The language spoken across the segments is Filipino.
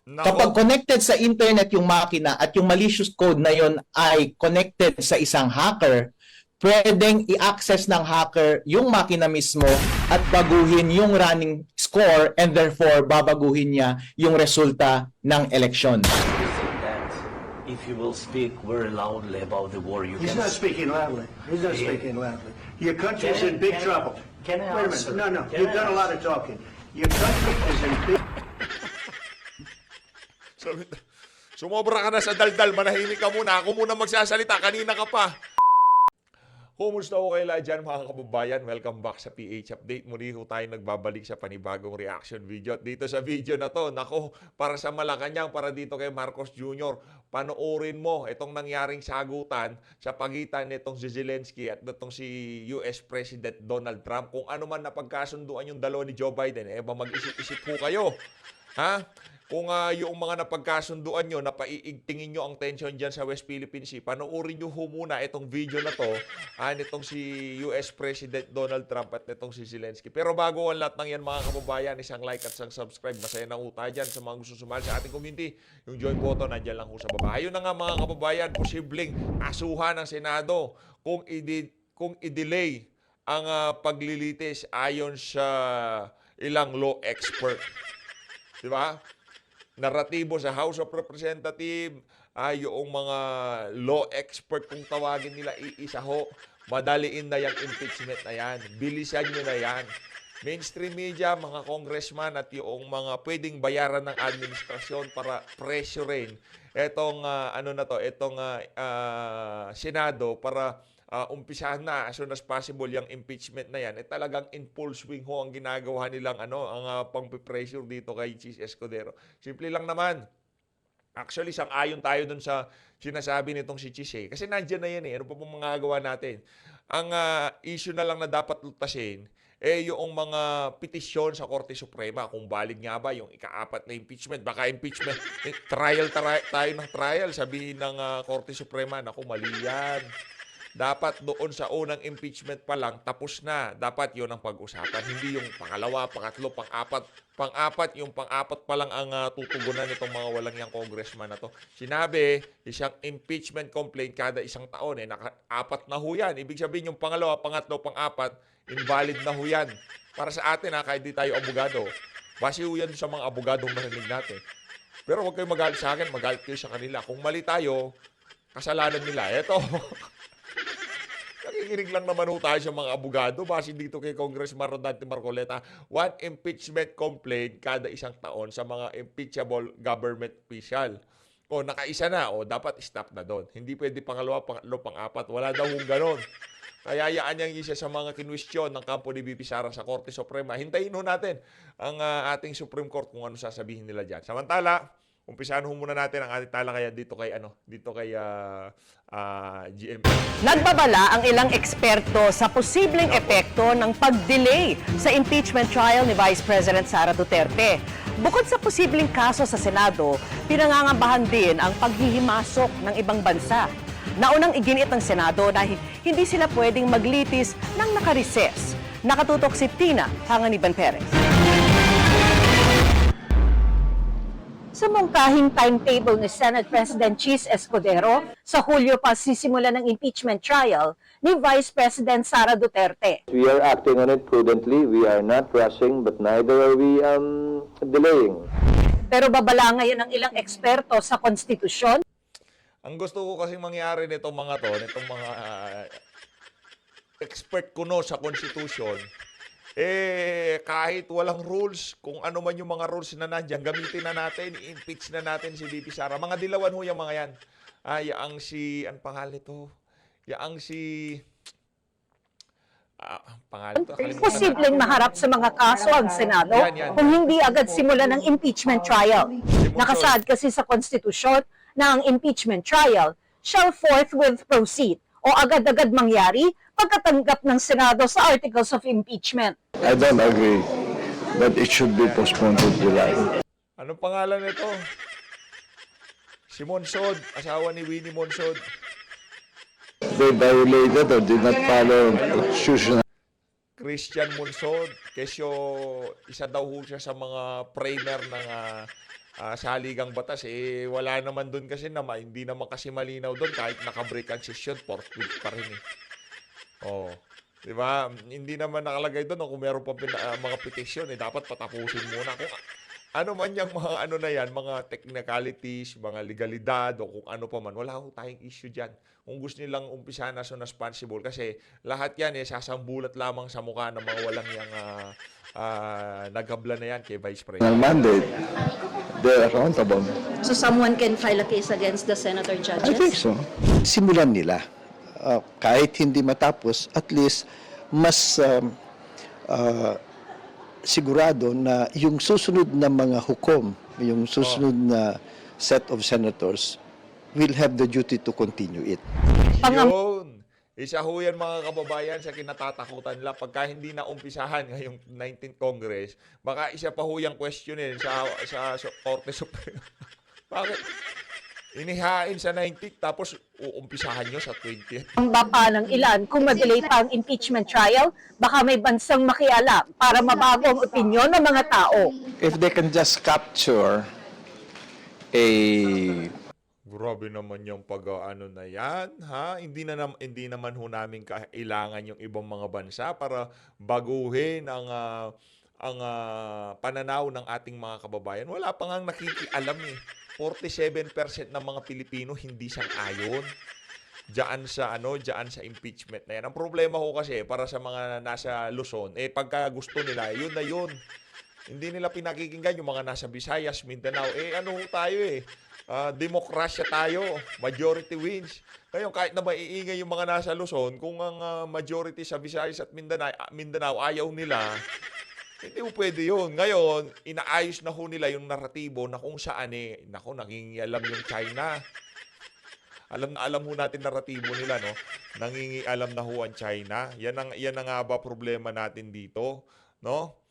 Kapag Nako. connected sa internet yung makina at yung malicious code na yon ay connected sa isang hacker, pwedeng i-access ng hacker yung makina mismo at baguhin yung running score and therefore babaguhin niya yung resulta ng eleksyon. That if you will speak very loudly about the war, you He's can. not speaking loudly. He's not speaking loudly. Your country's in big trouble. Can I Wait a answer? minute. No, Can you've I done a lot of answer? talking. Your country is in big Sumobra ka na sa daldal, manahimik ka muna. Ako muna magsasalita, kanina ka pa. Kumusta ko kayo lahat dyan mga kababayan? Welcome back sa PH Update. Muli ko tayo nagbabalik sa panibagong reaction video. At dito sa video na to, nako, para sa Malacanang, para dito kay Marcos Jr., panoorin mo itong nangyaring sagutan sa pagitan nitong si Zelensky at itong si US President Donald Trump. Kung ano man napagkasunduan yung dalawa ni Joe Biden, ba mag-isip-isip po kayo? Ha? Kung yung mga napagkasunduan nyo, napaiigtingin nyo ang tension dyan sa West Philippine Sea, panoorin nyo muna itong video na to nitong si US President Donald Trump at nitong si Zelensky. Pero bago ang lahat ng yan mga kababayan, isang like at isang subscribe. Masaya na ho tayo dyan sa mga gusto sumali sa ating community. Yung join button, nandyan lang ho sa baba. Ayun na nga mga kababayan, posibleng asuhan ng Senado kung i-delay ang paglilitis ayon sa ilang law expert. Diba? Naratibo sa House of Representatives, yung mga law expert kung tawagin nila, iisa ho, madaliin na yung impeachment na yan. Bilisan nyo na yan. Mainstream media, mga congressman at yung mga pwedeng bayaran ng administrasyon para pressurein itong Senado para umpisahan na as soon as possible yung impeachment na yan, talagang in full swing ho ang ginagawa nilang ang pang-pressure dito kay Chis Escudero. Simple lang naman. Actually, sang-ayon tayo dun sa sinasabi nitong si Chis kasi nandiyan na yan Ano pa pong magagawa natin? Ang issue na lang na dapat lutasin yung mga petisyon sa Korte Suprema. Kung valid nga ba yung ika-4 na impeachment. Baka impeachment, tayo ng trial. Sabihin ng Korte Suprema, naku, mali yan. Dapat doon sa unang impeachment pa lang, tapos na. Dapat yun ang pag-usapan. Hindi yung pangalawa, pangatlo, pang-apat. Pang-apat, yung pang-apat pa lang ang tutugunan nitong mga walang yang congressman na to. Sinabi, isang impeachment complaint kada isang taon. Naka-apat na ho yan. Ibig sabihin yung pangalawa, pangatlo, pang-apat, invalid na ho yan. Para sa atin, kahit di tayo abogado. Base ho yan sa mga abogadong narinig natin. Pero huwag kayo magalit sa akin, magalit kayo sa kanila. Kung mali tayo, kasalanan nila. Eto. Nakikinig lang naman ho tayo sa mga abogado base dito kay Congressman Rodante Marcoleta. One impeachment complaint kada isang taon sa mga impeachable government official. O nakaisa na, dapat stop na doon. Hindi pwede pangalawa, pangatlo, pang-apat. Wala daw hong ganon. Kaya yaan yung isa sa mga kinwestiyon ng kampo ni BP Sara sa Korte Suprema. Hintayin ho natin ang ating Supreme Court kung ano sasabihin nila dyan. Samantala, umpisahan ho muna natin ang ating talakayan dito kay GM. Nagbabala ang ilang eksperto sa posibleng epekto ng pag-delay sa impeachment trial ni Vice President Sara Duterte. Bukod sa posibleng kaso sa Senado, pinangangabahan din ang paghihimasok ng ibang bansa. Naunang iginit ng Senado na hindi sila pwedeng maglitis ng nakareses. Nakatutok si Tina Panganiban Perez. Sa mungkahing timetable ni Senate President Chis Escudero, sa Hulyo pa sisimula ng impeachment trial ni Vice President Sara Duterte. We are acting on it prudently. We are not rushing, but neither are we delaying. Pero babala ngayon ng ilang eksperto sa konstitusyon. Ang gusto ko kasing mangyari nitong mga expert kuno sa Constitution, kahit walang rules, kung ano man yung mga rules na nandiyan, gamitin na natin, i-impeach na natin si VP Sara. Mga dilawan ho yung mga yan. Yaang si, ang pangalan ito? Yaang si, pangalan ito? Posibleng maharap sa mga kaso ang Senado kung hindi agad simula ng impeachment trial. Nakasaad kasi sa konstitusyon na ang impeachment trial shall forthwith proceed o agad-agad mangyari pagkatanggap ng Senado sa articles of impeachment. I don't agree, but it should be postponed to July. Anong pangalan nito? Si Monsod, asawa ni Winnie Monsod. They violated or did not follow constitutional. Christian Monsod, kesyo isa daw ho siya sa mga framer saligang batas, wala naman doon kasi hindi naman kasi malinaw doon kahit naka-break ang session, fourth week pa rin eh. Oh, 'di ba? Hindi naman nakalagay doon kung meron pa mga petition dapat patapusin muna kung ano man yung mga ano na yan, mga technicalities, mga legalidad o kung ano pa man, wala ho tayong issue diyan. Kung gusto nilang umpisahan as soon as possible kasi lahat yan sasambulat lamang sa mukha ng mga walang yang naghabla na yan kay Vice President. mandate, they're accountable. So someone can file a case against the senator judges? I think so. Simulan nila. Kahit hindi matapos, at least mas sigurado na yung susunod na mga hukom, yung susunod na set of senators will have the duty to continue it. Yun. Isa ho yan mga kababayan sa kinatatakutan nila pagka hindi na umpisahan ngayong 19th Congress, baka isa pa ho yung questionin sa Korte Suprema. Bakit? Inihain sa 19th tapos uumpisahan nyo sa 20th. Ang bapa ng ilan, kung madelay pa ang impeachment trial, baka may bansang makialam para mabago ang opinyon ng mga tao. If they can just capture a Grabe naman yung pag-ano na yan, ha? Hindi naman ho namin kailangan yung ibang mga bansa para baguhin ang pananaw ng ating mga kababayan. Wala pa ngang nakikialam eh. 47% ng mga Pilipino hindi sang-ayon diyan sa impeachment na yan. Ang problema ko kasi para sa mga nasa Luzon, pagka gusto nila, yun na yun. Hindi nila pinakikinggan yung mga nasa Visayas, Mindanao. Ano ho tayo demokrasya tayo. Majority wins. Ngayon, kahit na maiingay yung mga nasa Luzon, kung ang majority sa Visayas at Mindanao ayaw nila, hindi po pwede yun. Ngayon, inaayos na ho nila yung naratibo na kung saan nangingialam yung China. Alam ho natin naratibo nila, no? Nangingialam na ho ang China. Yan ang nga ba problema natin dito, no?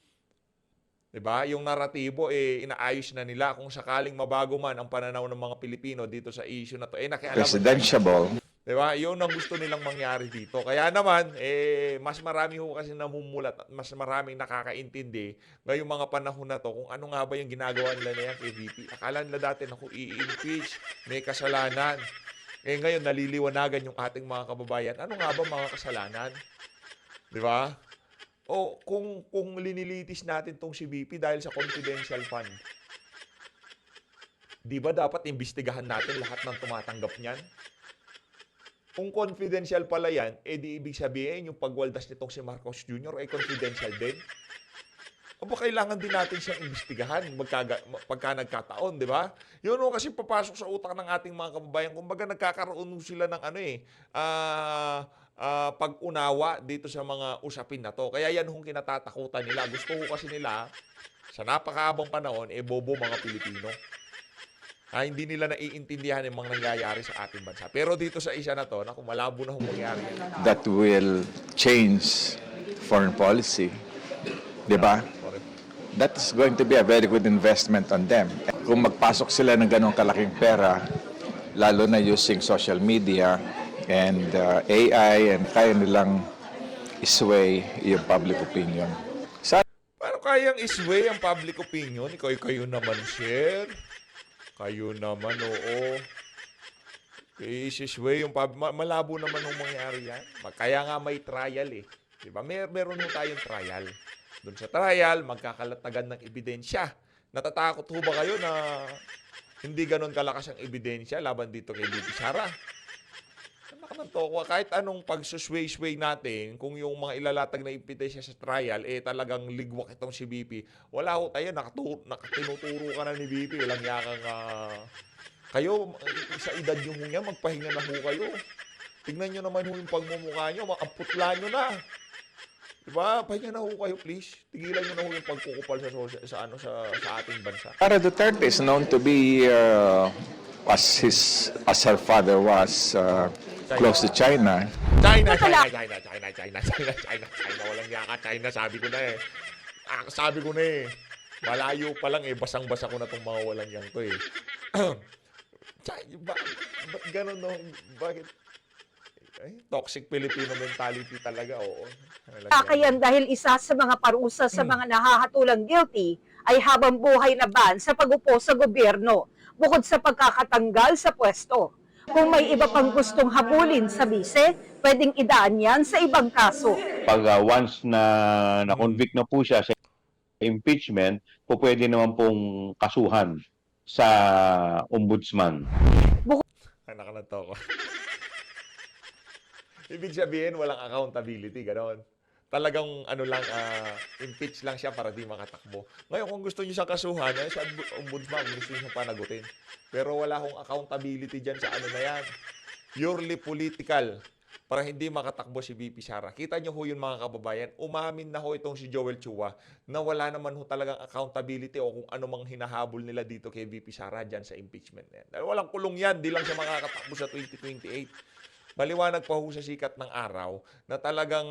'Di ba? Yung naratibo inaayos na nila kung sakaling mabago man ang pananaw ng mga Pilipino dito sa issue na to. Nakialam. presidential. Diba? Yun ang gusto nilang mangyari dito. Kaya naman, mas marami ho kasi namumulat at mas maraming nakakaintindi ngayong mga panahon na to kung ano nga ba yung ginagawa nila na yan kay VP. Akala nila dati na kung i-impeach, may kasalanan. Ngayon, naliliwanagan yung ating mga kababayan. Ano nga ba mga kasalanan? Diba? O kung linilitis natin tong si VP dahil sa confidential fund, di ba dapat imbestigahan natin lahat ng tumatanggap niyan? Kung confidential pala yan, di ibig sabihin yung pagwaldas nitong si Marcos Jr. ay confidential din. O ba kailangan din natin siyang imbestigahan pagka nagkataon, di ba? Yun o kasi papasok sa utak ng ating mga kababayan. Kumbaga nagkakaroon sila ng pag-unawa dito sa mga usapin na to. Kaya yan hong kinatatakutan nila. Gusto ko kasi nila, sa napakahabang panahon, bobo mga Pilipino. Hindi nila naiintindihan yung mga nangyayari sa ating bansa. Pero dito sa isa na to, naku, malabo na hong mangyari. That will change foreign policy. Diba? That's going to be a very good investment on them. Kung magpasok sila ng ganong kalaking pera, lalo na using social media and AI, and kaya nilang isway yung public opinion. Pero kayang isway ang public opinion? Kayo naman, sir. Kayo naman, oo. Isisway yung malabo naman yung mangyari yan. Kaya nga may trial Diba? Meron ho tayong trial. Doon sa trial, magkakalatagan ng ebidensya. Natatakot ho ba kayo na hindi ganun kalakas ang ebidensya laban dito kay VP Sara? Kahit anong pagsusway-sway natin, kung yung mga ilalatag na ebidensya sa trial, talagang ligwak itong si VP, wala ho tayo, nakatinuturo ka na ni VP, walang yakang kayo, sa edad nyo mo yan, magpahinga na ho kayo. Tignan nyo naman ho yung pagmumukha nyo, ang nyo na. Diba? Pahinga na ho kayo, please. Tigilan nyo na ho yung pagkukupal sa ating bansa. Sara Duterte is known to be, as her father was, close to China. China. Walang yaka, China. Sabi ko na Malayo pa lang basang-basa ko na itong mga walang yang to Ba't ganun no? Bakit? Toxic Filipino mentality talaga, oo. Kakayan dahil isa sa mga parusa sa mga nahahatulang guilty ay habang buhay na ban sa pag-upo sa gobyerno, bukod sa pagkakatanggal sa pwesto. Kung may iba pang gustong habulin sa bise, pwedeng idaan yan sa ibang kaso. Pag once na na-convict na po siya sa impeachment, po pwede naman pong kasuhan sa ombudsman. Anak na to ko. Ibig sabihin, walang accountability, gano'n. Talagang impeach lang siya para di makatakbo. Ngayon, kung gusto niyo siyang kasuhan, sa ombudsman, kung gusto niyo siyang panagutin. Pero wala akong accountability dyan sa ano na yan. Purely political para hindi makatakbo si VP Sara. Kita niyo ho yun mga kababayan, umamin na ho itong si Joel Chua na wala naman ho talagang accountability o kung ano mang hinahabol nila dito kay VP Sara dyan sa impeachment na yan. Dahil walang kulong yan, di lang siya makakatakbo sa 2028. Maliwanag pa ho sa sikat ng araw na talagang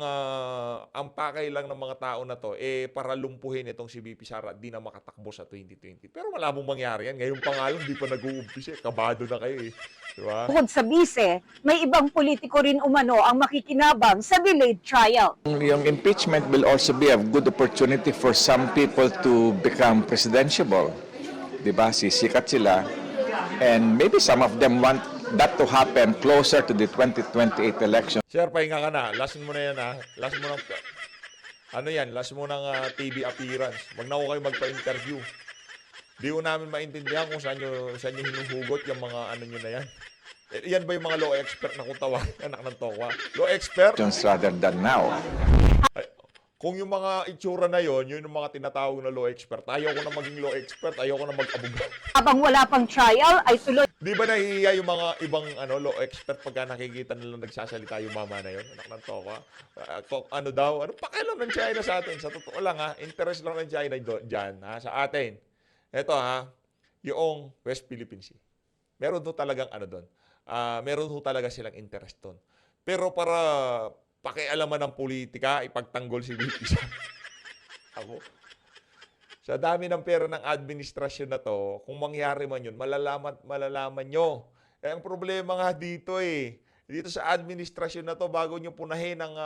ang pakay lang ng mga tao na to para lumpuhin itong si VP Sara at di na makatakbo sa 2020. Pero malabong mangyari yan. Ngayon pa nga lang, di pa nag-uumpisa. Kabado na kayo eh. Diba? Bukod sa bise, may ibang politiko rin umano ang makikinabang sa delayed trial. Yung impeachment will also be a good opportunity for some people to become presidentiable. Diba? Sisikat sila. And maybe some of them want that to happen closer to the 2028 election. Sir, pahinga ka na. Last mo na yan ha. Last mo ng... Ano yan? Last mo ng TV appearance. Wag na ko kayo magpa-interview. Di ko namin maintindihan kung saan nyo hinuhugot yung mga ano nyo na yan. Yan ba yung mga law expert na kung tawag? Anak ng tokwa. Law expert? Rather than now. Ay, kung yung mga itsura na yon, yun yung mga tinatawag na law expert. Ayaw ko na maging law expert. Ayaw ko na mag-abogado. Habang wala pang trial, ay tuloy Di ba nahihiya yung mga ibang law expert pagka nakikita nilang nagsasalita yung mama na yun? Anak ng tokwa. Ano daw? Ano pakialam ng China sa atin? Sa totoo lang ha, interest lang ng China dyan ha, sa atin. Ito ha, yung West Philippine Sea. Meron ho talagang doon. Meron ho talaga silang interest doon. Pero para pakialaman ng politika, ipagtanggol si VP Sara. Ako. Sa dami ng pera ng administrasyon na to, kung mangyari man yun, malalaman nyo. Ang problema nga dito dito sa administrasyon na to, bago nyo punahin ang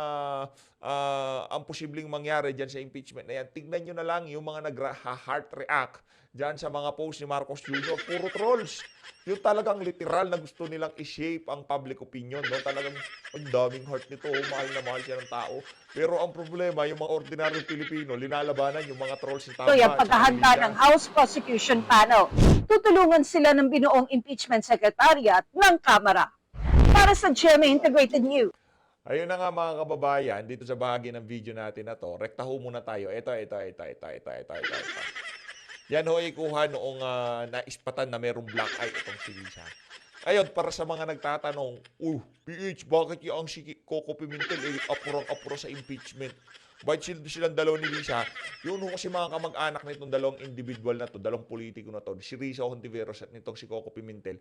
posibleng mangyari dyan sa impeachment na yan, tignan nyo na lang yung mga nag-heart react dyan sa mga post ni Marcos Jr. Puro trolls. Yung talagang literal na gusto nilang i-shape ang public opinion. No? Talagang ang daming heart nito. Mahal na mahal siya ng tao. Pero ang problema, yung mga ordinaryong Pilipino, linalabanan yung mga trolls ni tama. ang paghahanda ng House Prosecution Panel. Tutulungan sila ng binuong impeachment secretariat ng Kamara. Para sa GMA Integrated News. Ayun na nga mga kababayan, dito sa bahagi ng video natin na to, rektaho muna tayo. Ito. Yan ho ikuha noong naispatan na merong black eye itong si Lisa. Ayun, para sa mga nagtatanong, PH, bakit yung si Coco Pimentel apurang-apura sa impeachment? Bakit silang dalaw ni Lisa? Yun ho kasi mga kamag-anak nitong dalawang individual na to, dalawang politiko na to, si Risa Hontiveros at nitong si Coco Pimentel,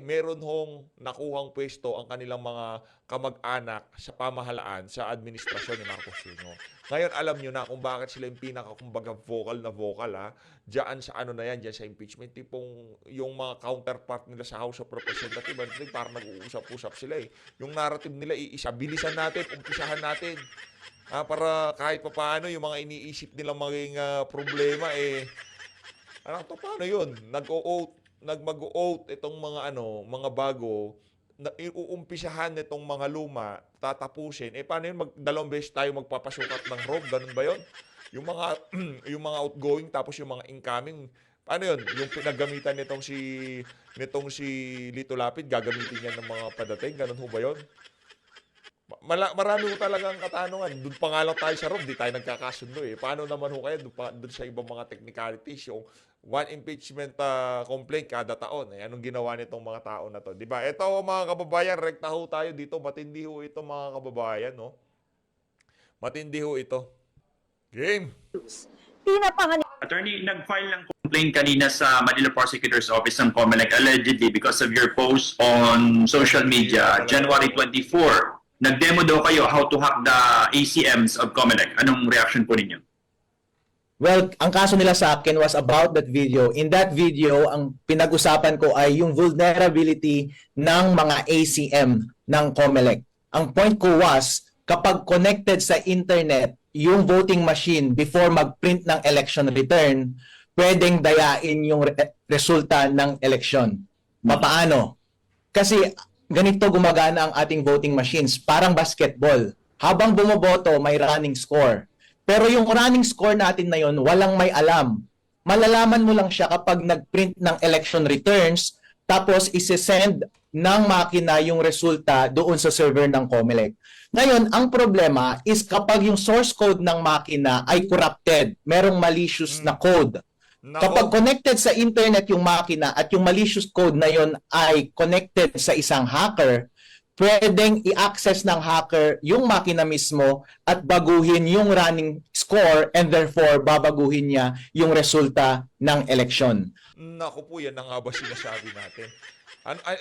meron hong nakuhang pwesto ang kanilang mga kamag-anak sa pamahalaan sa administrasyon ni Marcos Jr. Ngayon, alam nyo na kung bakit sila yung pinaka-kumbaga vocal dyan sa dyan sa impeachment. Tipong yung mga counterpart nila sa House of Representatives, parang nag-uusap-usap sila Yung narrative nila, bilisan natin, umpisahan natin. Para kahit pa paano yung mga iniisip nilang maging problema paano yun? Nag-mag-oath itong mga bago, iuumpisahan itong mga luma, tatapusin. Paano yun? Dalawang beses tayo magpapasukat ng robe, ganun ba yun? Yung mga outgoing tapos yung mga incoming, paano yun? Yung pinaggamitan nitong si Lito Lapid, gagamitin niya ng mga padating, ganun ho ba yun? Marami ho talagang katanungan. Doon pa nga lang tayo sa room, di tayo nagkakasundo Paano naman ho kayo doon sa ibang mga technicalities, yung one impeachment complaint kada taon. Anong ginawa nitong mga tao na to? Diba? Ito mga kababayan, rekta ho tayo dito. Matindi ho ito mga kababayan. No? Matindi ho ito. Game! Attorney, nag-file ng complaint kanina sa Manila Prosecutor's Office ng COMELEC allegedly because of your post on social media, January 24. Nag-demo daw kayo how to hack the ACMs of COMELEC. Anong reaction po ninyo? Well, ang kaso nila sa akin was about that video. In that video, ang pinag-usapan ko ay yung vulnerability ng mga ACM ng COMELEC. Ang point ko was, kapag connected sa internet, yung voting machine before mag-print ng election return, pwedeng dayain yung resulta ng election. Paano? Kasi ganito gumagana ang ating voting machines, parang basketball. Habang bumoboto, may running score. Pero yung running score natin na yun, walang may alam. Malalaman mo lang siya kapag nag-print ng election returns, tapos isi-send ng makina yung resulta doon sa server ng COMELEC. Ngayon, ang problema is kapag yung source code ng makina ay corrupted, merong malicious na code. Kapag connected sa internet yung makina at yung malicious code na yon ay connected sa isang hacker, pwedeng i-access ng hacker yung makina mismo at baguhin yung running score and therefore babaguhin niya yung resulta ng eleksyon. Naku po, yan na nga ba sinasabi natin?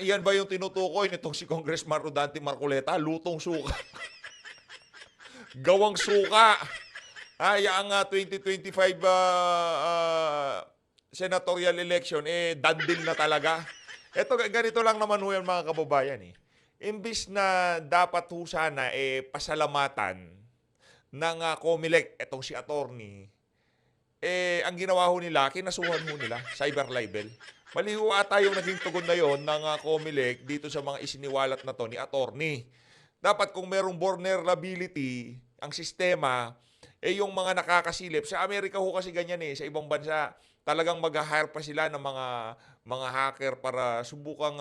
Yan ba yung tinutukoy nitong si Congressman Rodante Marcoleta? Lutong suka. Gawang suka. Ang 2025 senatorial election, dandil na talaga. Ito, ganito lang naman ho yan mga kababayan. Imbis na dapat ho sana pasalamatan ng COMELEC, etong si attorney, ang ginawa ho nila, kinasuhan ho nila, cyber libel. Mali ho ata yung naging tugon na yon ng COMELEC dito sa mga isiniwalat na to ni attorney. Dapat kung merong vulnerability, ang sistema, yung mga nakakasilip. Sa Amerika ho kasi ganyan sa ibang bansa, talagang mag-hire pa sila ng mga hacker para subukang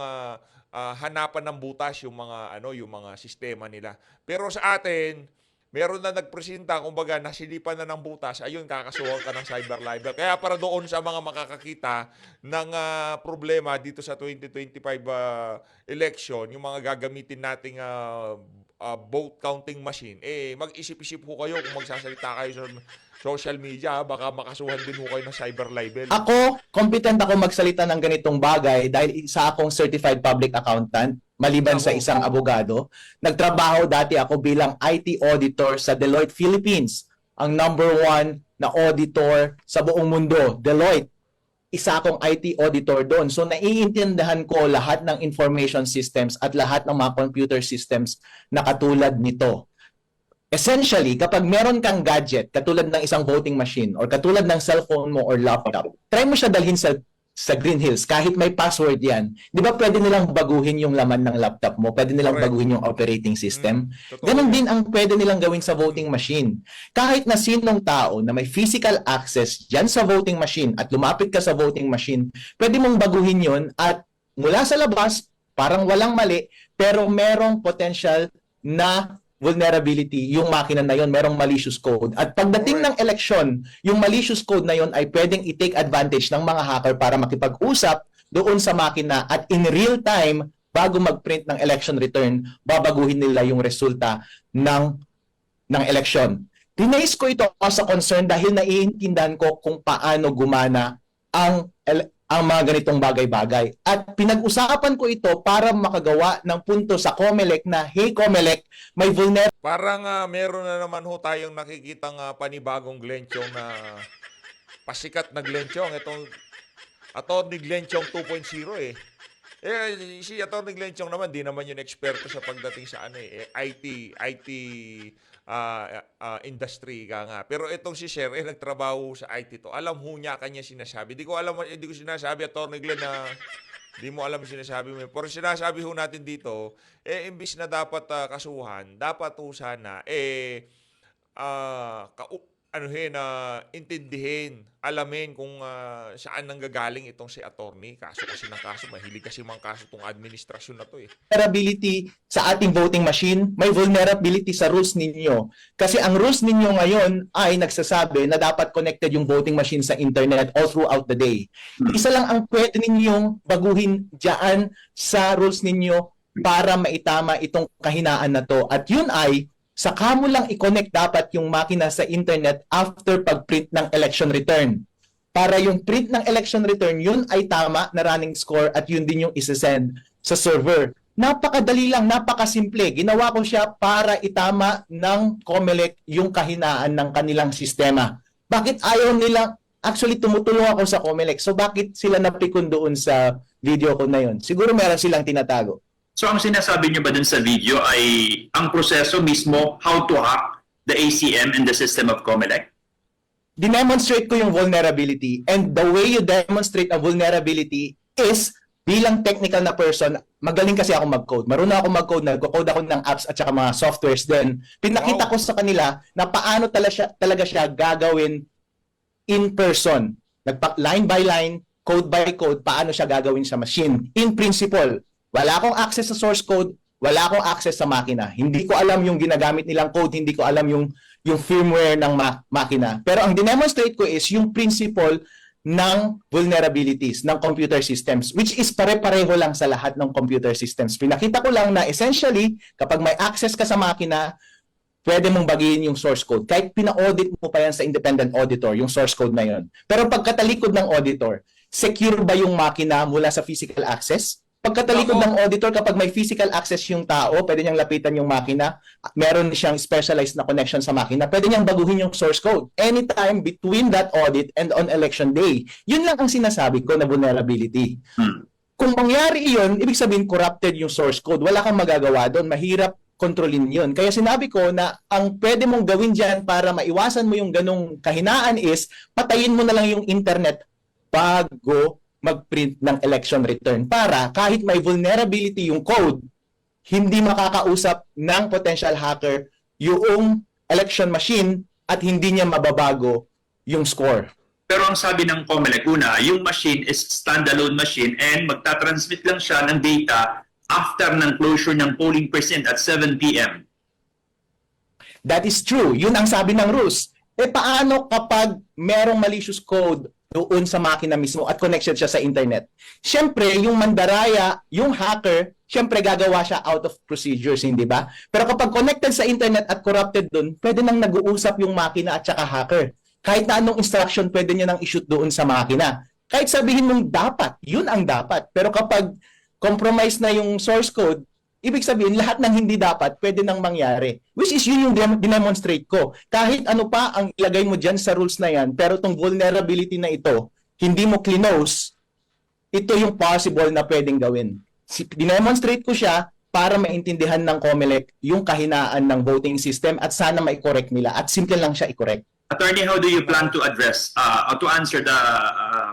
hanapan ng butas yung mga sistema nila. Pero sa atin, meron na nagpresenta, kumbaga nasilipan na ng butas, ayun, kakasuhan ka ng cyber libel. Kaya para doon sa mga makakakita ng problema dito sa 2025 election, yung mga gagamitin nating vote counting machine, mag-isip-isip ho kayo kung magsasalita kayo sa social media, baka makasuhan din ho kayo ng cyber libel. Ako, competent ako magsalita ng ganitong bagay dahil isa akong certified public accountant, maliban sa isang abogado. Nagtrabaho dati ako bilang IT auditor sa Deloitte Philippines, ang #1 na auditor sa buong mundo, Deloitte. Isa akong IT auditor doon. So naiintindihan ko lahat ng information systems at lahat ng mga computer systems na katulad nito. Essentially, kapag meron kang gadget, katulad ng isang voting machine or katulad ng cellphone mo or laptop, try mo siya dalhin sa Green Hills, kahit may password yan. Di ba pwede nilang baguhin yung laman ng laptop mo? Pwede nilang baguhin yung operating system? Ganon din ang pwede nilang gawin sa voting machine. Kahit na sinong tao na may physical access dyan sa voting machine at lumapit ka sa voting machine, pwede mong baguhin yun at mula sa labas, parang walang mali, pero merong potential na vulnerability, yung makina na yon, merong malicious code. At pagdating ng eleksyon, yung malicious code na yon ay pwedeng i-take advantage ng mga hacker para makipag-usap doon sa makina at in real time, bago mag-print ng election return, babaguhin nila yung resulta ng eleksyon. Tinais ko ito as a concern dahil naiintindihan ko kung paano gumana ang mga ganitong bagay-bagay. At pinag-usapan ko ito para makagawa ng punto sa COMELEC na, hey COMELEC, may Parang meron na naman ho tayong nakikitang panibagong Glenn Chong na pasikat na Glenn Chong. Itong Atty. Glenn Chong 2.0 si Atty. Glenn Chong naman, di naman yung eksperto sa pagdating sa IT industry ka nga. Pero itong si Sir, nagtrabaho sa IT to. Alam ho niya kanya sinasabi. Di ko sinasabi, Atty. Glenn, na di mo alam sinasabi mo. Pero sinasabi ho natin dito, imbis na dapat kasuhan, dapat ho sana, intindihin, alamin kung saan nanggagaling itong si attorney. Kaso kasi ng kaso, mahilig kasi mga kaso itong administrasyon na to vulnerability sa ating voting machine, may vulnerability sa rules ninyo. Kasi ang rules ninyo ngayon ay nagsasabi na dapat connected yung voting machine sa internet all throughout the day. Isa lang ang pwede ninyong baguhin dyan sa rules ninyo para maitama itong kahinaan na to. At yun ay, saka mo lang i-connect dapat yung makina sa internet after pag-print ng election return. Para yung print ng election return, yun ay tama na running score at yun din yung isa-send sa server. Napakadali lang, napakasimple. Ginawa ko siya para itama ng COMELEC yung kahinaan ng kanilang sistema. Bakit ayaw nila? Actually, tumutulong ako sa COMELEC. So bakit sila napikon doon sa video ko na yun? Siguro meron silang tinatago. So ang sinasabi niyo ba dun sa video ay ang proseso mismo, how to hack, the ACM and the system of COMELEC? Dinemonstrate ko yung vulnerability, and the way you demonstrate a vulnerability is bilang technical na person, magaling kasi ako mag-code. Marunong ako mag-code, nagko-code ako ng apps at saka mga softwares din. Pinakita ko sa kanila na paano talaga siya gagawin in person. Line by line, code by code, paano siya gagawin sa machine. In principle, wala akong access sa source code, wala akong access sa makina. Hindi ko alam yung ginagamit nilang code, hindi ko alam yung firmware ng makina. Pero ang dinemonstrate ko is yung principle ng vulnerabilities ng computer systems, which is pare-pareho lang sa lahat ng computer systems. Pinakita ko lang na essentially, kapag may access ka sa makina, pwede mong bagihin yung source code. Kahit pina-audit mo pa yan sa independent auditor, yung source code na yun. Pero pagkatalikod ng auditor, secure ba yung makina mula sa physical access? Pagkatalikod ng auditor, kapag may physical access yung tao, pwede niyang lapitan yung makina, meron siyang specialized na connection sa makina, pwede niyang baguhin yung source code anytime between that audit and on election day. Yun lang ang sinasabi ko na vulnerability. Kung mangyari yun, ibig sabihin corrupted yung source code. Wala kang magagawa doon. Mahirap kontrolin yun. Kaya sinabi ko na ang pwede mong gawin dyan para maiwasan mo yung ganong kahinaan is patayin mo na lang yung internet bago mag-print ng election return para kahit may vulnerability yung code, hindi makakausap ng potential hacker yung election machine at hindi niya mababago yung score. Pero ang sabi ng COMELEC, una, yung machine is standalone machine and magta-transmit lang siya ng data after ng closure ng polling precinct at 7 p.m. That is true. Yun ang sabi ng rules. Paano kapag merong malicious code doon sa makina mismo at connection siya sa internet? Siyempre, yung mandaraya, yung hacker, siyempre gagawa siya out of procedures, hindi ba? Pero kapag connected sa internet at corrupted doon, pwede nang nag-uusap yung makina at saka hacker. Kahit na anong instruction, pwede niya nang i-shoot doon sa makina. Kahit sabihin mong dapat, yun ang dapat. Pero kapag compromise na yung source code, ibig sabihin, lahat ng hindi dapat, pwede nang mangyari. Which is yun yung dinemonstrate ko. Kahit ano pa ang ilagay mo dyan sa rules na yan, pero itong vulnerability na ito, hindi mo clinose, ito yung possible na pwedeng gawin. Dinemonstrate ko siya para maintindihan ng COMELEC yung kahinaan ng voting system at sana mai-correct nila. At simple lang siya i-correct. Attorney, how do you plan to address, to answer the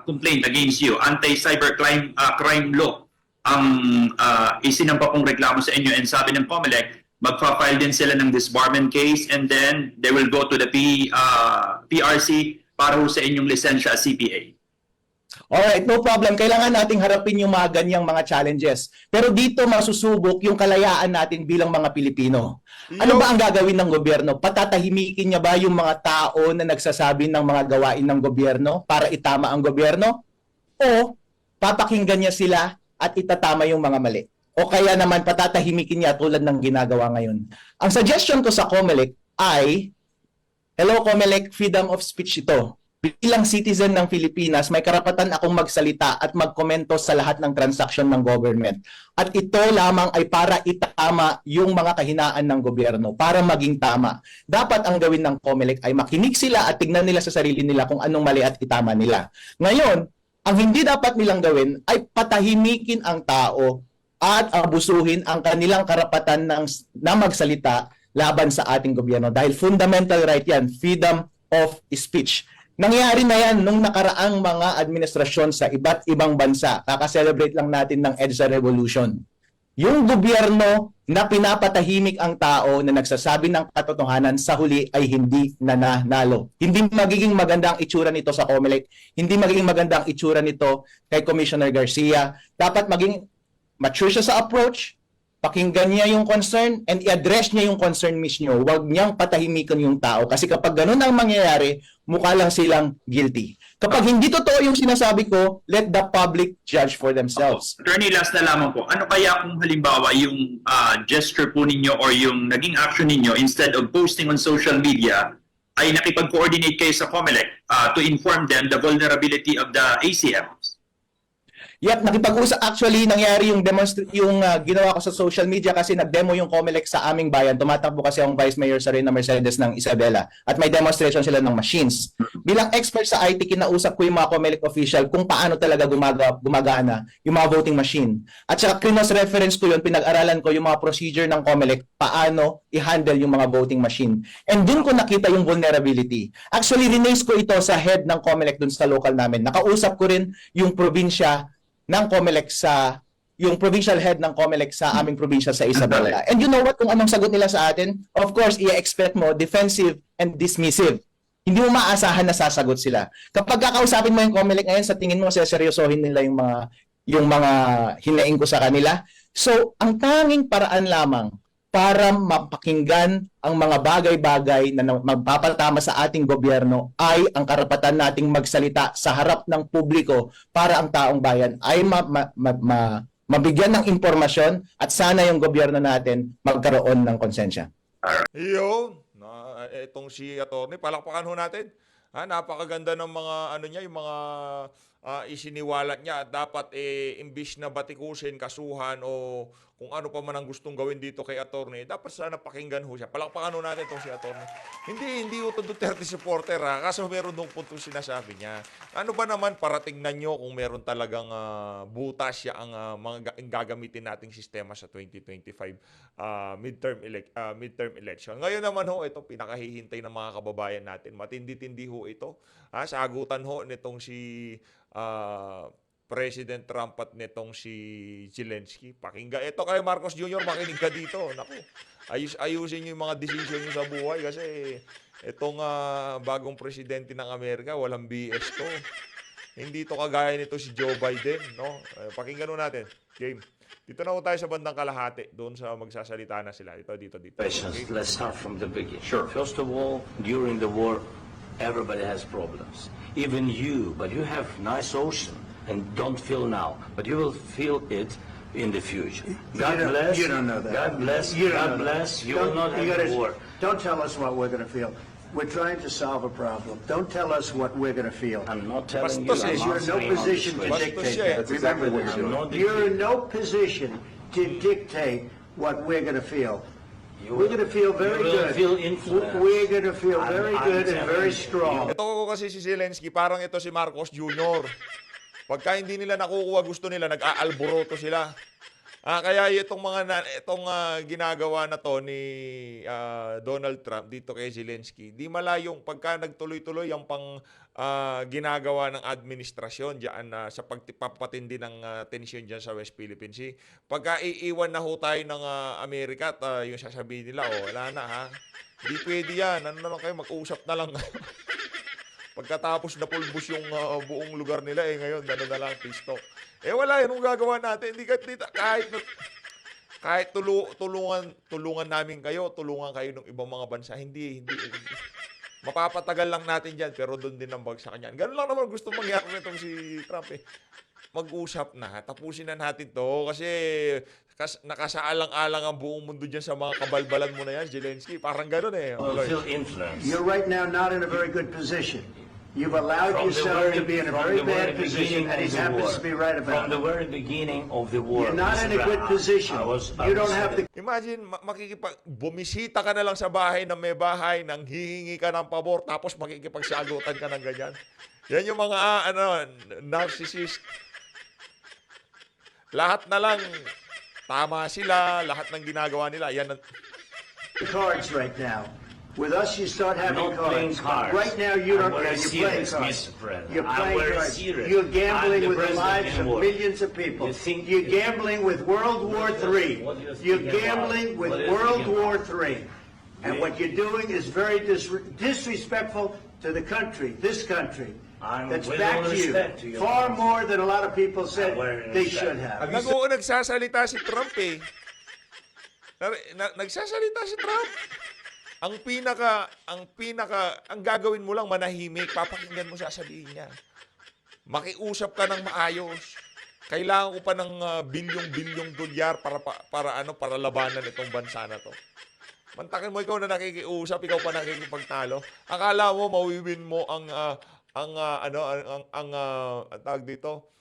complaint against you? Anti-cybercrime crime law ang isinampa pong reklamo sa inyo, and sabi ng COMELEC, magpa-file din sila ng disbarment case and then they will go to the PRC para sa inyong lisensya as CPA. Alright, no problem. Kailangan nating harapin yung mga ganyang mga challenges. Pero dito masusubok yung kalayaan natin bilang mga Pilipino. Ano ba ang gagawin ng gobyerno? Patatahimikin niya ba yung mga tao na nagsasabi ng mga gawain ng gobyerno para itama ang gobyerno? O papakinggan niya sila at itatama yung mga mali? O kaya naman patatahimikin niya tulad ng ginagawa ngayon? Ang suggestion ko sa COMELEC ay, hello COMELEC, freedom of speech ito. Bilang citizen ng Pilipinas, may karapatan akong magsalita at magkomento sa lahat ng transaksyon ng government. At ito lamang ay para itama yung mga kahinaan ng gobyerno, para maging tama. Dapat ang gawin ng COMELEC ay makinig sila at tignan nila sa sarili nila kung anong mali at itama nila. Ngayon, ang hindi dapat nilang gawin ay patahimikin ang tao at abusuhin ang kanilang karapatan na magsalita laban sa ating gobyerno. Dahil fundamental right yan, freedom of speech. Nangyari na yan nung nakaraang mga administrasyon sa iba't ibang bansa. Kaka-celebrate lang natin ng EDSA Revolution. Yung gobyerno na pinapatahimik ang tao na nagsasabi ng katotohanan sa huli ay hindi nananalo. Hindi magiging maganda ang itsura nito sa COMELEC. Hindi magiging maganda ang itsura nito kay Commissioner Garcia. Dapat maging mature siya sa approach, pakinggan niya yung concern, and i-address niya yung concern mismo. Huwag niyang patahimikan yung tao. Kasi kapag ganun ang mangyayari, mukha lang silang guilty. Kapag hindi totoo yung sinasabi ko, let the public judge for themselves. Attorney, last na lamang po, ano kaya kung halimbawa yung gesture po ninyo or yung naging action ninyo, instead of posting on social media, ay nakipag-coordinate kayo sa COMELEC to inform them the vulnerability of the ACMs? Yep, nakipag-usap. Actually, nangyari yung ginawa ko sa social media kasi nag-demo yung COMELEC sa aming bayan. Tumatakbo kasi akong Vice Mayor sa Reyna Mercedes ng Isabela at may demonstration sila ng machines. Bilang expert sa IT, kinausap ko yung mga COMELEC official kung paano talaga gumagana yung mga voting machine. At saka cross-reference ko yun, pinag-aralan ko yung mga procedure ng COMELEC, paano i-handle yung mga voting machine. And dun ko nakita yung vulnerability. Actually, rinaise ko ito sa head ng COMELEC dun sa local namin. Nakausap ko rin yung probinsya ng COMELEC yung provincial head ng COMELEC sa aming probinsya sa Isabela. And you know what, kung anong sagot nila sa atin? Of course, i-expect mo defensive and dismissive. Hindi mo maasahan na sasagot sila. Kapag kakausapin mo yung COMELEC ngayon, sa tingin mo seryosohin nila yung mga hinaing ko sa kanila. So, ang tanging paraan lamang para mapakinggan ang mga bagay-bagay na magpapatama sa ating gobyerno ay ang karapatan nating magsalita sa harap ng publiko para ang taong bayan ay mabigyan ng impormasyon at sana yung gobyerno natin magkaroon ng konsensya. Yun. Itong si Atty. Palakpakan ho natin. Napakaganda ng mga yung mga isiniwalat niya. Dapat imbis na batikusin, kasuhan o kung ano pa man ang gustong gawin dito kay Atty. Dapat sana pakinggan ho siya. Palakpakan ho natin itong si Atty. Hindi ho ito Duterte supporter kaso meron dong puntong sinasabi niya. Ano ba naman para tingnan nyo kung meron talagang butas siya ang mga gagamitin nating sistema sa 2025 midterm election. Ngayon naman ho, ito pinakahihintay ng mga kababayan natin. Matindi-tindi ho ito. Sagutan ho nitong si President Trump at nitong si Zelensky. Pakinggan. Ito kay Marcos Jr., makinig ka dito. Naku, ayusin nyo yung mga decision nyo sa buhay kasi itong bagong presidente ng Amerika, walang BS to. Hindi to kagaya nito si Joe Biden, no? Pakinggan natin. Game. Dito na ho tayo sa bandang kalahati. Doon sa magsasalita na sila. Dito. Questions. Okay? Let's start from the beginning. Sure. First of all, during the war, everybody has problems. Even you, but you have nice ocean and don't feel now, but you will feel it in the future. God bless. You don't know that. God bless. You God don't know bless. that. You will not have war. Don't tell us what we're going to feel. We're trying to solve a problem. Don't tell us what we're going to feel. I'm not telling you. Bastos You're in no position to Bastos dictate siya. that. Remember I'm this. not You're in no position to dictate what we're going to feel. We're going to feel very you will good. feel influenced. We're going to feel very I'm good and very telling you. strong. Ito ko kasi si Zelensky, parang ito si Marcos Jr. Pagka hindi nila nakukuha gusto nila, nag-aalboroto sila. Kaya itong ginagawa na to ni Donald Trump dito kay Zelensky, di malayong pagka nagtuloy-tuloy ang ginagawa ng administrasyon diyan sa pagpapatindi ng tensyon diyan sa West Philippine Sea. Pagka iiwan na ho tayo ng Amerika at yung sasabihin nila, wala na ha. Di pwede yan. Ano na lang kayo, mag-usap na lang. Pagkatapos na pulbos yung buong lugar nila, ngayon, na lang, peace talk. Wala, yun ang gagawa natin. Hindi kahit tulungan namin kayo, tulungan kayo ng ibang mga bansa. Hindi. Mapapatagal lang natin dyan, pero doon din ang bagsakan yan. Ganun lang naman gusto mangyari nitong si Trump Mag-usap na, tapusin na natin to kasi nakasaalang-alang ang buong mundo dyan sa mga kabalbalan mo na yan, Zelensky. Parang gano'n Will feel influence. You're right now not in a very good position. You've allowed yourself to be in a very bad position, and he happens to be right From about the it. very beginning of the war. You're not in a good position. You don't have the Imagine, bumisita ka na lang sa bahay ng may bahay, nang hihingi ka ng pabor, tapos makikipagsagutan ka ng ganyan. Yan yung mga, narcissist. Lahat na lang, tama sila, lahat ng ginagawa nila. Yan cards right now. With us, you start having Not playing cards. Right now, you don't. I'm very You're playing serious, cards. Mr. President. You're I'm playing very cards. serious. You're gambling I'm the with the president lives of anymore. millions of people. You think- You're gambling with World War III. What do you think You're about? gambling with What do you World think War about? III. And what you're doing is very disrespectful to the country, this country. That's with back all to you. respect to your Far country. more than a lot of people said very they respect. should have. Nagsasalita si Trump Nagsasalita si Trump. Ang gagawin mo lang manahimik, papakinggan mo sasabihin niya. Makiusap ka ng maayos. Kailangan ko pa ng bilyong-bilyong dolyar para labanan itong bansa na to. Mantakin mo ikaw na nakikiusap, ikaw pa nakikipagtalo. Akala mo mawiwin mo ang tawag dito,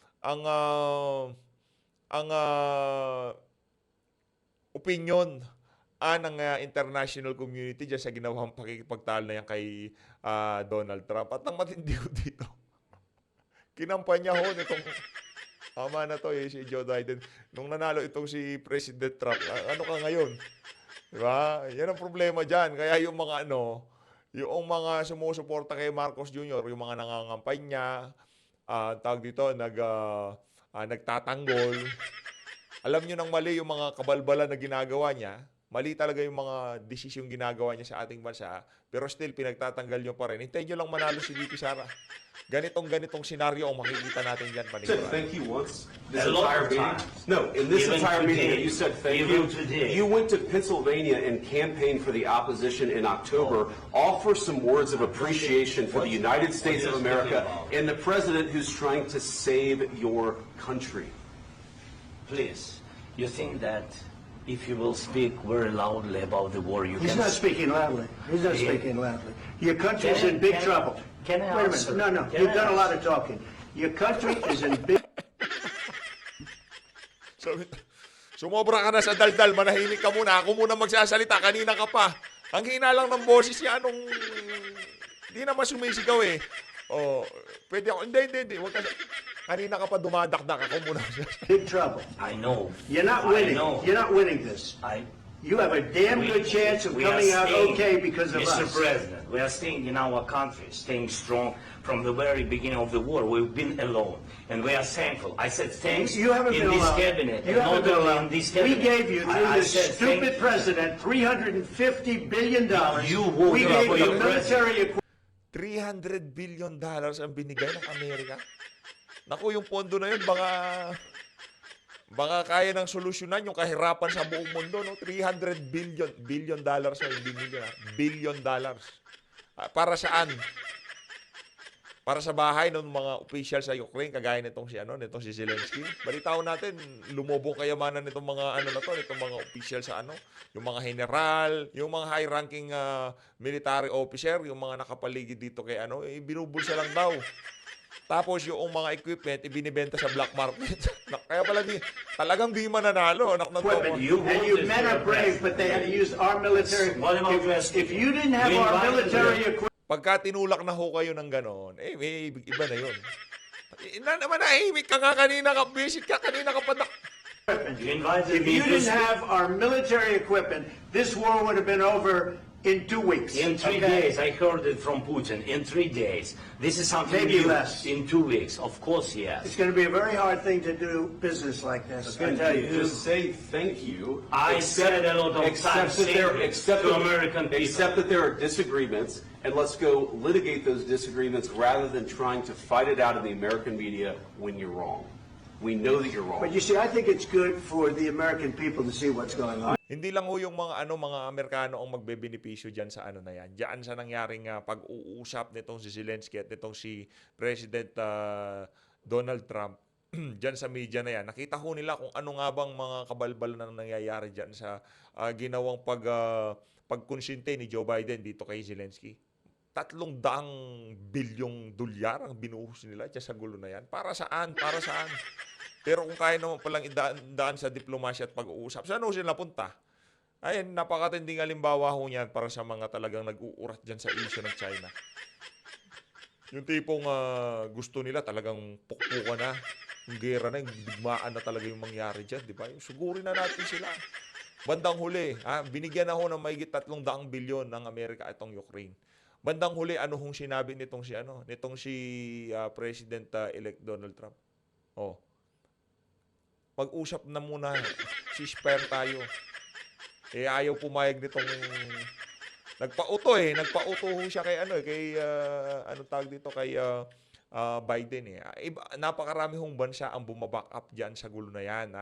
opinion ng international community dyan sa ginawang pakikipagtalo na yan kay Donald Trump. At ang matindi ho dito, kinampanya ho nitong ama na to si Joe Biden. Nung nanalo itong si President Trump, ano ka ngayon? Diba? Yan ang problema dyan. Kaya yung mga yung mga sumusuporta kay Marcos Jr., yung mga nangangampanya, tawag dito, nagtatanggol. Alam nyo nang mali yung mga kabalbala na ginagawa niya. Mali talaga yung mga desisyong ginagawa niya sa ating bansa. Pero still, pinagtatanggal nyo pa rin. Hintayin nyo lang manalo si VP Sara. Ganitong senaryo ang makikita natin dyan. Thank you once. A lot of times. No, in this Even entire today. meeting, you said thank Even you. today. You went to Pennsylvania and campaigned for the opposition in October. Offer some words of appreciation for the United States of America and the president who's trying to save your country. Please, you think that if you will speak very loudly about the war, you He's can... not speaking loudly. He's not Yeah. speaking loudly. Your country's in big trouble. Can I Wait a answer? minute. No. Can You've I done a lot answer? of talking. Your country is in big Sumobra ka na sa daldal, manahimik ka muna. Ako muna magsasalita, kanina ka pa. Ang hina lang ng boses niya, hindi naman sumisigaw eh. Oh, pwede ako, hindi. Huwag ka, kanina ka pa dumadakdak, ako muna. big trouble. I know. You're not I winning. know. You're not winning this. You have a damn good chance of we are coming out staying, okay because of Mr. us. President, we are staying in our country, staying strong from the very beginning of the war. We've been alone, and we are thankful. I said thanks You haven't in been this allowed. cabinet, You and haven't not been only allowed. in this We cabinet. gave you, through I this said stupid thank president, $350 billion. You voted We gave for you your military equipment. $300 billion ang binigay ng Amerika. Naku, yung pondo na yun, baka kaya ng solusyonan yung kahirapan sa buong mundo, no? $300 billion so hindi million, billion dollars. Para saan? Para sa bahay ng mga official sa Ukraine, kagaya nitong si Zelensky. Balitaon natin, lumubog kayamanan nitong mga nitong mga official sa yung mga general, yung mga high-ranking military officer, yung mga nakapaligid dito kay binubulsa lang daw. Tapos yung mga equipment, ibinibenta sa black market. Kaya pala talagang di mananalo. And you men are brave, but they had to use our military. If you didn't have our military equipment, Pagka tinulak na ho kayo ng ganon, may iba na yun. Manahimik ka nga kanina ka, visit ka kanina ka pa. if you didn't have our military equipment, this war would have been over in 2 weeks. In 3 days, I heard it from Putin. In 3 days. This is something Maybe new. less. In 2 weeks. Of course, yes. It's going to be a very hard thing to do business like this. I tell you. Just say thank you. I said a lot of times to American people. Accept that there are disagreements, and let's go litigate those disagreements rather than trying to fight it out in the American media when you're wrong. We know that you're wrong. But you see, I think it's good for the American people to see what's going on. Hindi lang ho yung mga Amerikano ang magbebenepisyo diyan sa na yan. Diyan sa nangyaring pag-uusap nitong si Zelensky at nitong si President Donald Trump. Diyan sa media na yan. Nakita ho nila kung ano nga bang mga kabalbal na nangyayari diyan sa ginawang pagkonsinte ni Joe Biden dito kay Zelensky. $300 bilyong dolyar ang binuhos nila diyan sa gulo na yan. Para saan? Para saan? Pero kung kaya naman palang idaan sa diplomasya at pag-uusap, saan ho sila napunta? Ay, napakatinding halimbawa ho niyan para sa mga talagang nag-uurat dyan sa issue ng China. Yung tipong gusto nila talagang pukpukan na. Yung gera na, yung digmaan na talaga yung mangyari dyan, di ba? Sugurin na natin sila. Bandang huli, binigyan na ho ng mahigit 300 bilyon ng Amerika itong Ukraine. Bandang huli, ano hong sinabi nitong si President-elect Donald Trump? Mag-usap na muna, ceasefire tayo. Ayaw pumayag nitong nagpauto ho siya kay Biden napakarami hong bansa ang bumaback up diyan sa gulo na yan.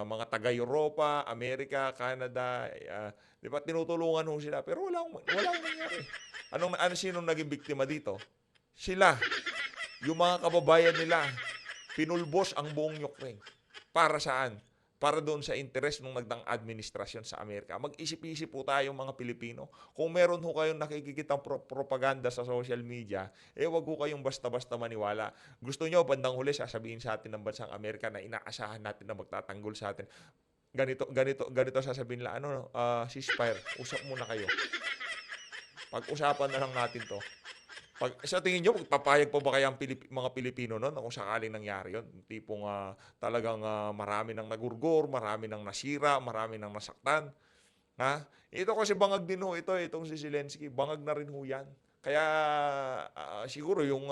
Mga taga-Europa, Amerika, Canada, di ba tinutulungan ho sila pero walang nangyari. Sino naging biktima dito? Sila. Yung mga kababayan nila pinulbos ang buong Ukraine. Para saan? para doon sa interes ng nagdang administrasyon sa Amerika. Mag-isip-isip po tayo mga Pilipino. Kung meron ho kayong nakikitang propaganda sa social media, wag ho kayong basta-basta maniwala. Gusto nyo, bandang huli, sasabihin sa atin ng bansang Amerika na inaasahan natin na magtatanggol sa atin. Ganito sasabihin nila, ceasefire, usap muna kayo. Pag-usapan na lang natin to. Sa tingin nyo, magpapayag pa ba kaya ang mga Pilipino noon kung sakaling nangyari yun? Tipong talagang marami nang nagurgur, marami nang nasira, marami nang nasaktan. Ha? Ito kasi bangag din ho ito, itong si Zelensky. Bangag na rin ho yan. Kaya siguro yung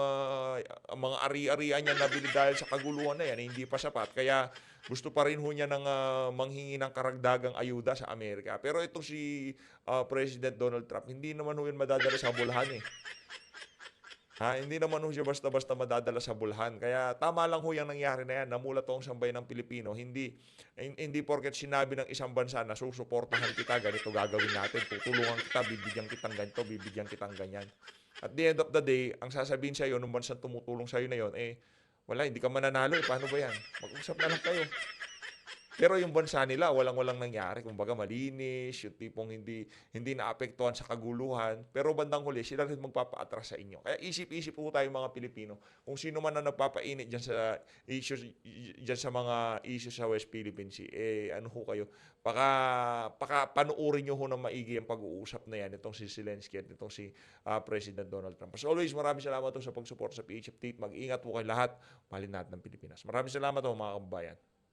mga ari-arian niya nabili dahil sa kaguluhan na yan, hindi pa sapat. Kaya gusto pa rin ho niya ng manghingi ng karagdagang ayuda sa Amerika. Pero itong si President Donald Trump, hindi naman ho yun madadala sa bulhan eh. Hindi naman ho siya basta-basta madadala sa bulhan. Kaya tama lang ho yung nangyari na yan. Namulat ho ang sambayan ng Pilipino. Hindi porket sinabi ng isang bansa na susuportahan kita, ganito gagawin natin. Tutulungan kita, bibigyan kitang ganito, bibigyan kitang ganyan. At the end of the day, ang sasabihin sa iyo ng bansang tumutulong sa iyo na yon, wala, hindi ka mananalo eh. Paano ba yan? Mag-usap na lang kayo. Pero yung bansa nila, walang nangyari. Kumbaga malinis, yung tipong hindi naapektuhan sa kaguluhan. Pero bandang huli, sila rin magpapaatras sa inyo. Kaya isip-isip po tayo mga Pilipino. Kung sino man na nagpapainit dyan sa issues, dyan sa mga issues sa West Philippine Sea, ano ho kayo? Panuorin nyo ho ng maigi ang pag-uusap na yan. Itong si Zelensky at itong si President Donald Trump. As always, maraming salamat po sa pag-support sa PH Update. Mag-ingat po kayo lahat. Mahalin natin ng Pilipinas. Maraming salamat po mga kababayan.